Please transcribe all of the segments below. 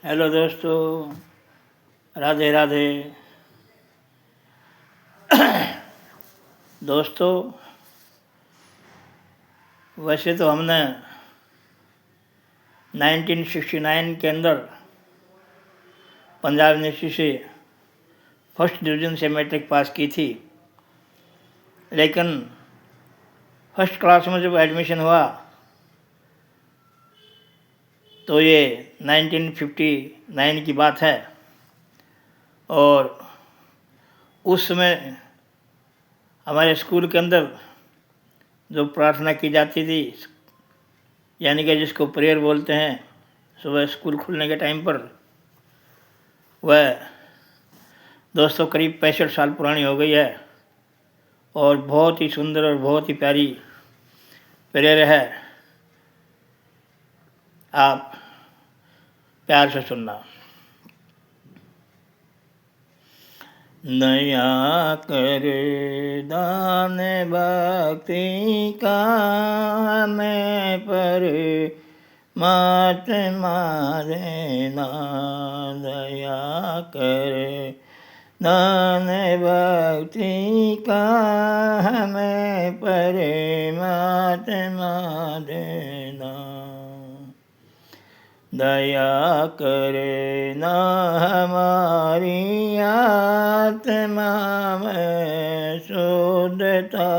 Hello दोस्तों, राधे राधे। दोस्तों, वैसे तो हमने 1969 के अंदर पंजाब यूनिवर्सिटी से फर्स्ट डिवीज़न से मैट्रिक पास की थी, लेकिन फर्स्ट क्लास में जब एडमिशन हुआ तो ये 1959 की बात है। और उस समय हमारे स्कूल के अंदर जो प्रार्थना की जाती थी, यानी कि जिसको प्रेयर बोलते हैं, सुबह स्कूल खुलने के टाइम पर, वह दोस्तों करीब 65 साल पुरानी हो गई है और बहुत ही सुंदर और बहुत ही प्यारी प्रेयर है। आप प्यार से सुनना। नया कर दान भक्ति का मैं पर महात्मा देना, दया कर दान भक्ति का हमें परमात्मा देना, दया करे ना हमारी आत्मा में शुद्धता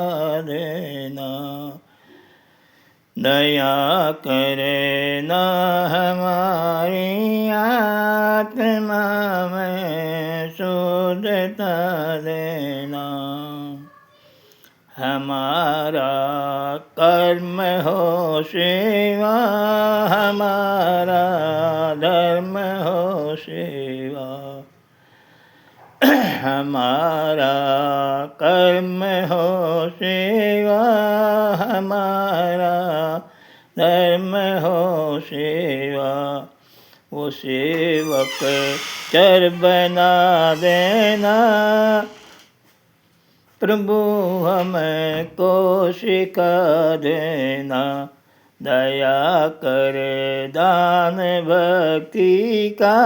देना, दया करे ना हमारी आत्मा में शुद्धता देना, हमारा कर्म हो सेवा, हमारा धर्म हो सेवा, हमारा कर्म हो सेवा, हमारा धर्म हो सेवा, वो सेवक चर बना देना, प्रभु हमको सिखा देना, दया कर दान भक्ति का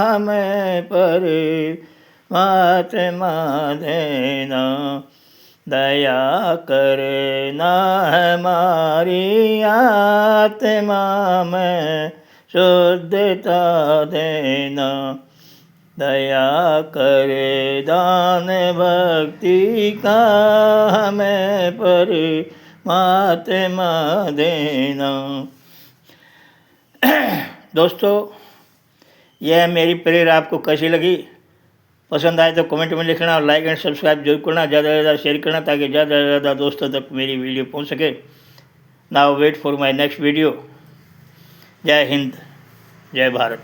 हमें परमात्मा देना, दया कर ना हमारी आत्मा में शुद्धता देना, दया करे दान भक्ति का हमें परमात्मा देना। दोस्तों, यह मेरी प्रेयर आपको कैसी लगी? पसंद आए तो कमेंट में लिखना और लाइक एंड सब्सक्राइब जरूर करना, ज़्यादा से ज़्यादा शेयर करना ताकि ज़्यादा से ज़्यादा दोस्तों तक मेरी वीडियो पहुंच सके। Now wait for my next video. जय हिंद, जय भारत।